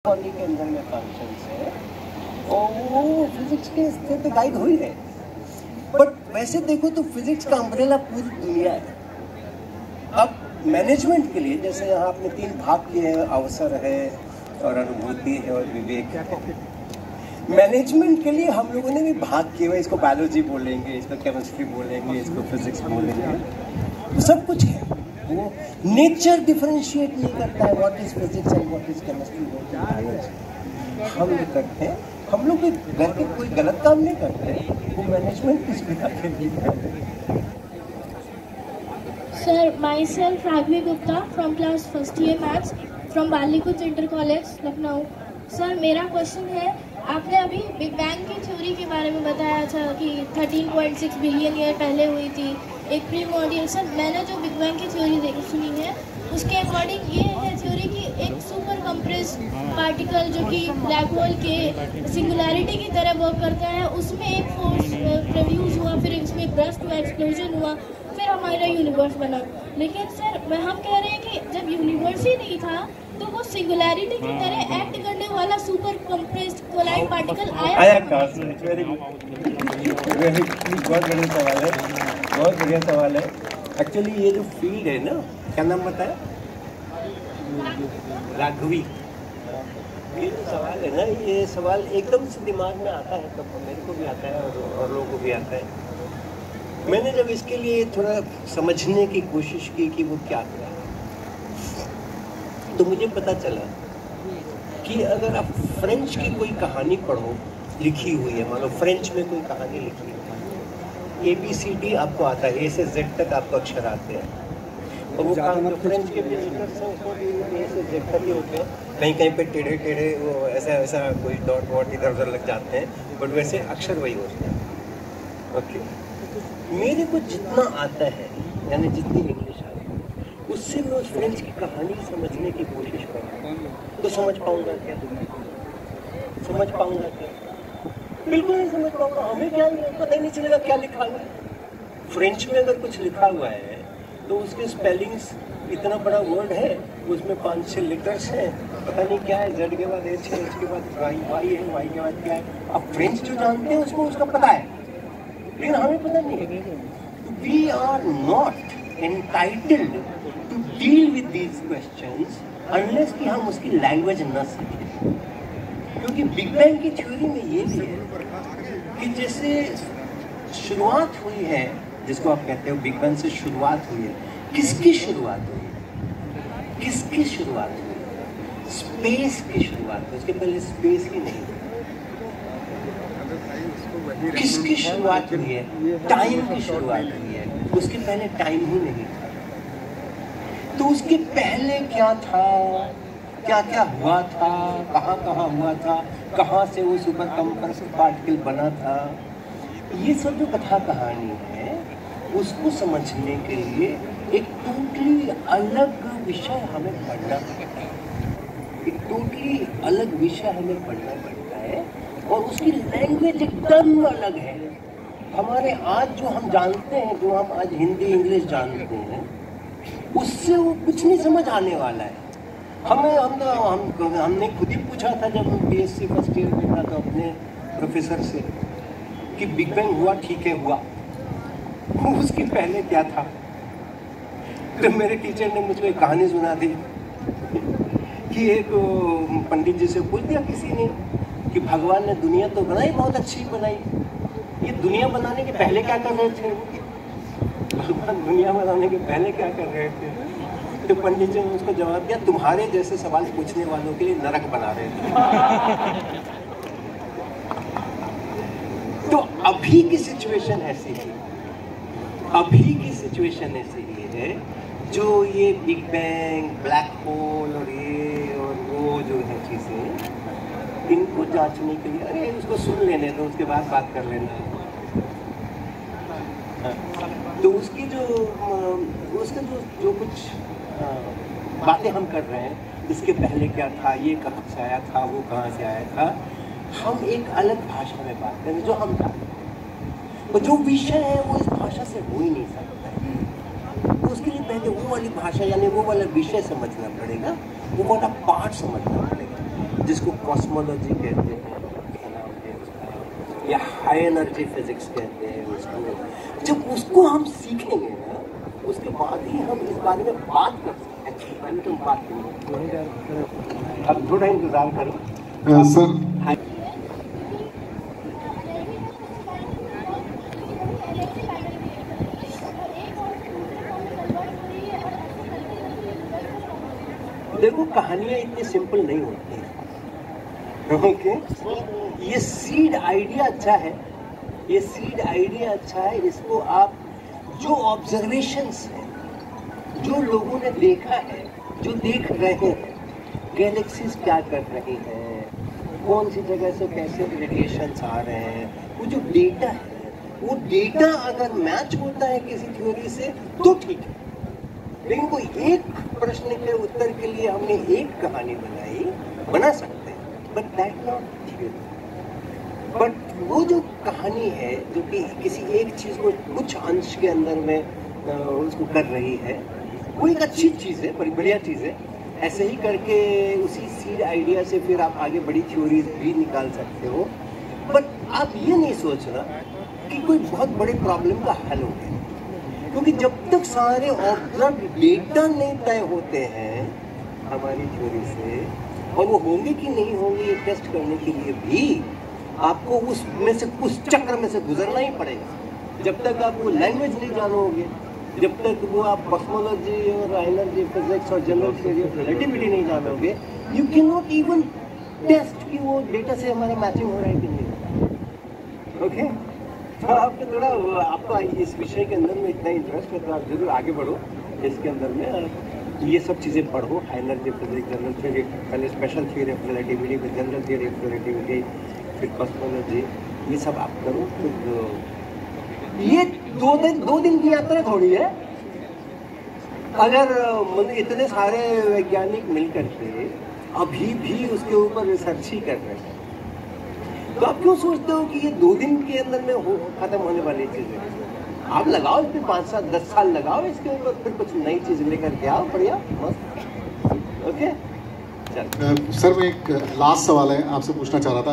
College के अंदर में फंक्शंस है और वो फिजिक्स के स्तर पे गाइड हो ही रहे। बट वैसे देखो तो फिजिक्स का अम्ब्रेला पूरी दुनिया है। अब मैनेजमेंट के लिए जैसे यहाँ आपने 3 भाग किए हैं, अवसर है और अनुभूति है और विवेक है। मैनेजमेंट के लिए हम लोगों ने भी भाग किए हुए, इसको बायोलॉजी बोलेंगे, इसको केमिस्ट्री बोलेंगे, इसको फिजिक्स बोलेंगे, तो सब कुछ है। वो नेचर डिफरेंशिएट नहीं करता है what is physics and what is chemistry, what is biology. हम लोग करते हैं, हम लोग भी घर के कोई गलत काम नहीं करते, वो मैनेजमेंट किस बिना के लिए करते हैं। Sir, myself Raghavi Gupta from class first year maths from Balikuch Inter College, Lucknow. Sir मेरा क्वेश्चन है, आपने अभी बिग बैंग की थ्योरी के बारे में बताया था कि 13.6 बिलियन ईयर पहले हुई थी, एक प्री मॉड्यूल। सर मैंने जो बिग बैंग की थ्योरी सुनी है उसके अकॉर्डिंग ये है थ्योरी कि एक सुपर कंप्रेस्ड पार्टिकल जो कि ब्लैक होल के सिंगुलैरिटी की तरह वर्क करता है, उसमें एक फोर्स प्रोड्यूस हुआ, फिर उसमें ब्रस्ट हुआ, एक्सप्लोजन हुआ, फिर हमारा यूनिवर्स बना। लेकिन सर हम कह रहे हैं कि जब यूनिवर्स ही नहीं था तो वो सिंगुलैरिटी की तरह एक्ट करने वाला सुपर कंप्रेस्ड कोलाइड पार्टिकल आया कहाँ से? वेरी बहुत बढ़िया सवाल है, बहुत बढ़िया सवाल है। एक्चुअली ये जो फील्ड है ना, क्या नाम बताया? राघवी। ये जो सवाल है ना, ये सवाल एकदम से दिमाग में आता है, तो मेरे को भी आता है और लोगों को भी आता है। मैंने जब इसके लिए थोड़ा समझने की कोशिश की कि वो क्या था, तो मुझे पता चला कि अगर आप फ्रेंच की कोई कहानी पढ़ो, लिखी हुई है, मान लो फ्रेंच में कोई कहानी लिखी है, ABCD आपको आता है, A से Z तक आपको अक्षर आते हैं, और वो जो फ्रेंच के विजिटर्स हैं उसको भी A से Z तक ही होते हैं। कहीं कहीं पे टेढ़े टेढ़े वो ऐसा कोई डॉट वॉट इधर उधर लग जाते हैं, बट वैसे अक्षर वही होते हैं। ओके, मेरे को जितना आता है, यानी जितनी इंग्लिश आती है, उससे मैं उस फ्रेंच की कहानी समझने की कोशिश करूँ तो समझ पाऊंगा क्या? समझ पाऊंगा क्या? बिल्कुल नहीं समझ पाऊंगा। हमें क्या पता ही नहीं चलेगा क्या लिखा हुआ है। फ्रेंच में अगर कुछ लिखा हुआ है तो उसके स्पेलिंग्स, इतना बड़ा वर्ड है, उसमें 5-6 लेटर्स हैं, पता नहीं क्या है, Z के बाद H है, H के बाद Y है, Y के बाद क्या है। अब फ्रेंच जो जानते हैं उसको उसका पता है, लेकिन हमें पता नहीं है। We are not entitled to deal with these questions unless कि हम उसकी लैंग्वेज न सीखें। क्योंकि बिग बैंग की थ्योरी में ये भी है कि जैसे शुरुआत हुई है, जिसको आप कहते हो बिग बैंग से शुरुआत हुई है, किसकी शुरुआत हुई है? किसकी शुरुआत हुई है? स्पेस की शुरुआत हुई। उसके पहले स्पेस ही नहीं। किसकी शुरुआत हुई है? टाइम की शुरुआत हुई है, उसके पहले टाइम ही नहीं था। तो उसके पहले क्या था, क्या क्या हुआ था, कहाँ कहाँ हुआ था, कहाँ से वो सुपर कंप्रेस्ड पार्टिकल बना था, ये सब जो कथा कहानी है, उसको समझने के लिए एक टोटली अलग विषय हमें पढ़ना पड़ता है। एक टोटली अलग विषय हमें पढ़ना पड़ता है, और उसकी लैंग्वेज एकदम अलग है। हमारे आज जो हम जानते हैं, जो हम आज हिंदी इंग्लिश जानते हैं, उससे वो कुछ नहीं समझ आने वाला है। हमने खुद ही पूछा था जब हम BSc फर्स्ट ईयर में था, तो अपने प्रोफेसर से कि बिग बैंग हुआ, ठीक है हुआ, उसके पहले क्या था? तो मेरे टीचर ने मुझको एक कहानी सुना दी कि एक पंडित जी से पूछ दिया किसी ने कि भगवान ने दुनिया तो बनाई, बहुत अच्छी बनाई, ये दुनिया बनाने के पहले क्या कर रहे थे? भगवान दुनिया बनाने के पहले क्या कर रहे थे? तो पंडित जी ने उसको जवाब दिया, तुम्हारे जैसे सवाल पूछने वालों के लिए नरक बना रहे थे। तो अभी की सिचुएशन ऐसी है, अभी की सिचुएशन ऐसी है, जो ये बिग बैंग, ब्लैक होल और ये और वो जो है चीज़ें, इनको जांचने के लिए, अरे उसको सुन लेने दो, उसके बाद बात कर लेना। तो उसकी उसका जो कुछ बातें हम कर रहे हैं, इसके पहले क्या था, ये कहाँ से आया था, वो कहाँ से आया था, हम एक अलग भाषा में बात करें जो हम जानते हैं, और जो विषय है वो इस भाषा से हो ही नहीं सकता है। तो उसके लिए पहले वो वाली भाषा, यानी वो वाला विषय समझना पड़ेगा, वो वाला पार्ट समझना पड़ेगा। जिसको कॉस्मोलॉजी कहते हैं या हाई एनर्जी फिजिक्स कहते हैं उसको, जब उसको हम सीखेंगे ना उसके बाद ही हम इस बारे में बात कर सकते हैं। पहले तुम बात करो, अब थोड़ा इंतजार करो सर। देखो कहानियां इतनी सिंपल नहीं होती हैं, ओके? ये सीड आइडिया अच्छा है, ये सीड आइडिया अच्छा है। इसको आप जो ऑब्जर्वेशंस हैं, जो लोगों ने देखा है, जो देख रहे हैं, गैलेक्सीज क्या कर रही हैं, कौन सी जगह से कैसे रेडिएशंस आ रहे हैं, वो जो डेटा है, वो डेटा अगर मैच होता है किसी थ्योरी से तो ठीक है। लेकिन कोई एक प्रश्न के उत्तर के लिए हमने एक कहानी बना सकते हैं, but that not theory. But वो जो कहानी है जो कि किसी एक चीज को कुछ अंश के अंदर में उसको कर रही है, वो एक अच्छी चीज है, बड़ी बढ़िया चीज है। ऐसे ही करके उसी सीड आइडिया से फिर आप आगे बड़ी थ्योरीज भी निकाल सकते हो। बट आप ये नहीं सोचना कि कोई बहुत बड़े प्रॉब्लम का हल हो गया, क्योंकि जब तक सारे ऑब्जर्व डेटा नहीं तय होते हैं हमारी थ्योरी से, और वो होंगे कि नहीं होंगे ये टेस्ट करने के लिए भी आपको उसमें से उस चक्र में से गुजरना ही पड़ेगा। जब तक आप वो लैंग्वेज नहीं जानोगे, जब तक वो आप कॉस्मोलॉजी और एनर्जी फिजिक्स और जनरल थ्योरी ऑफ रिलेटिविटी नहीं जानोगे, you can not even test कि वो डेटा से हमारा मैचिंग हो रहा है कि नहीं हो रहा है। ओके, तो आपको थोड़ा आपका इस विषय के अंदर में इतना इंटरेस्ट है तो आप जरूर आगे बढ़ो इसके अंदर में, ये सब चीज़ें पढ़ो, एनर्जी फिजिक्स, जनरल थ्योरी, पहले स्पेशल थ्योरी ऑफ रिलेटिविटी, फिर जनरल थ्योरी ऑफ रिलेटिविटी, फिर कॉस्मोलॉजी, ये सब आप करो। फिर ये दो दिन की यात्रा थोड़ी है। अगर इतने सारे वैज्ञानिक मिलकर के अभी भी उसके ऊपर रिसर्च ही कर रहे हैं, तो आप क्यों सोचते हो कि ये 2 दिन के अंदर में खत्म होने वाली चीज़ है? आप लगाओ इस पर 5 साल 10 साल लगाओ इसके ऊपर, फिर कुछ नई चीज़ लेकर के आओ, बढ़िया मस्त। ओके, सर मैं एक लास्ट सवाल है आपसे पूछना चाह रहा था।